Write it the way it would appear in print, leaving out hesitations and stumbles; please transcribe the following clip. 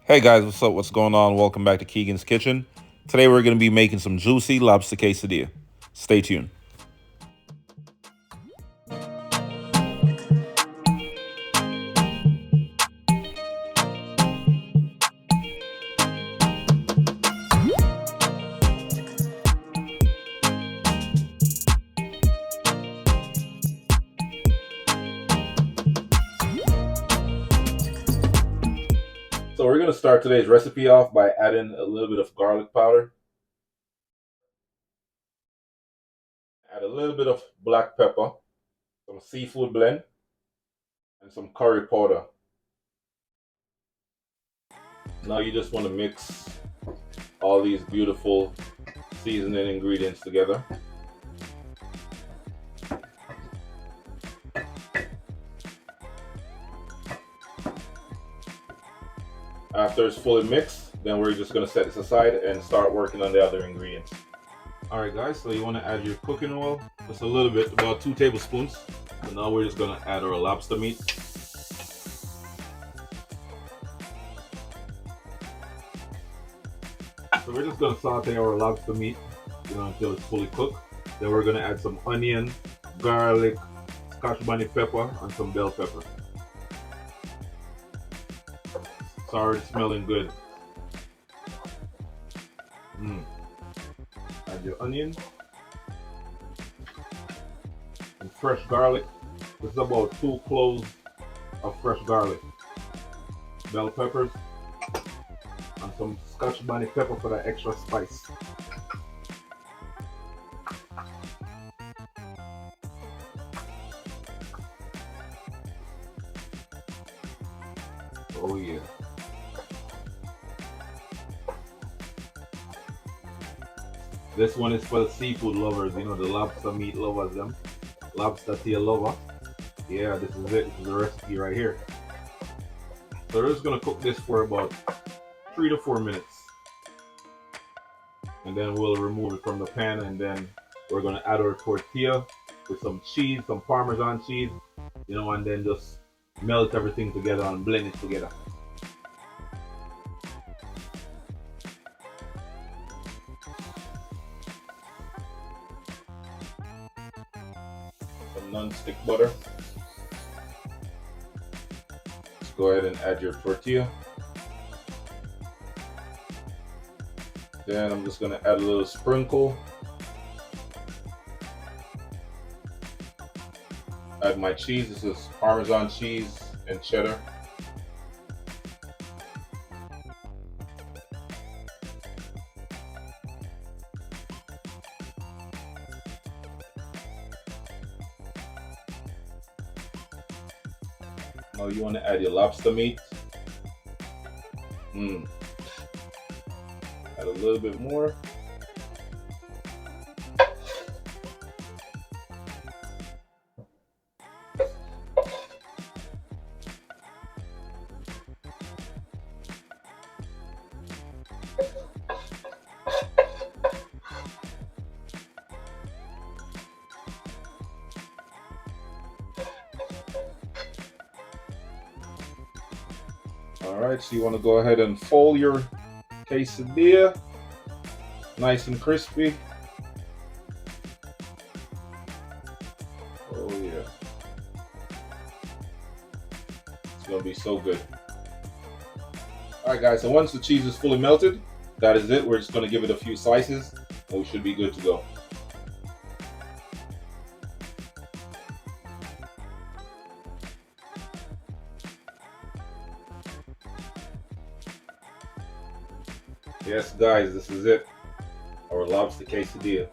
Hey guys, what's up? What's going on? Welcome back to Keegan's Kitchen. Today we're going to be making some juicy lobster quesadilla. Stay tuned. So we're going to start today's recipe off by adding a little bit of garlic powder, add a little bit of black pepper, some seafood blend, and some curry powder. Now you just want to mix all these beautiful seasoning ingredients together. After it's fully mixed, then we're just going to set this aside and start working on the other ingredients. Alright guys, so you want to add your cooking oil, just a little bit, about 2 tablespoons. So now we're just going to add our lobster meat. So we're just going to saute our lobster meat, until it's fully cooked. Then we're going to add some onion, garlic, scotch bonnet pepper, and some bell pepper. It's already smelling good. Add your onion and fresh garlic. This is about 2 cloves of fresh garlic, bell peppers, and some scotch bonnet pepper for that extra spice. Oh yeah. This one is for the seafood lovers, the lobster meat lovers, them. Lobster tail lover. Yeah, this is it. This is the recipe right here. So we're just gonna cook this for about 3 to 4 minutes. And then we'll remove it from the pan, and then we're gonna add our tortilla with some cheese, some Parmesan cheese, and then just melt everything together and blend it together. Some non-stick butter. Just go ahead and add your tortilla. Then I'm just gonna add a little sprinkle. Add my cheese. This is Parmesan cheese and cheddar. Now you want to add your lobster meat. Add a little bit more. Alright, so you want to go ahead and fold your quesadilla nice and crispy. Oh yeah. It's going to be so good. Alright guys, so once the cheese is fully melted, that is it. We're just going to give it a few slices and we should be good to go. Yes guys, this is it. Our lobster quesadilla.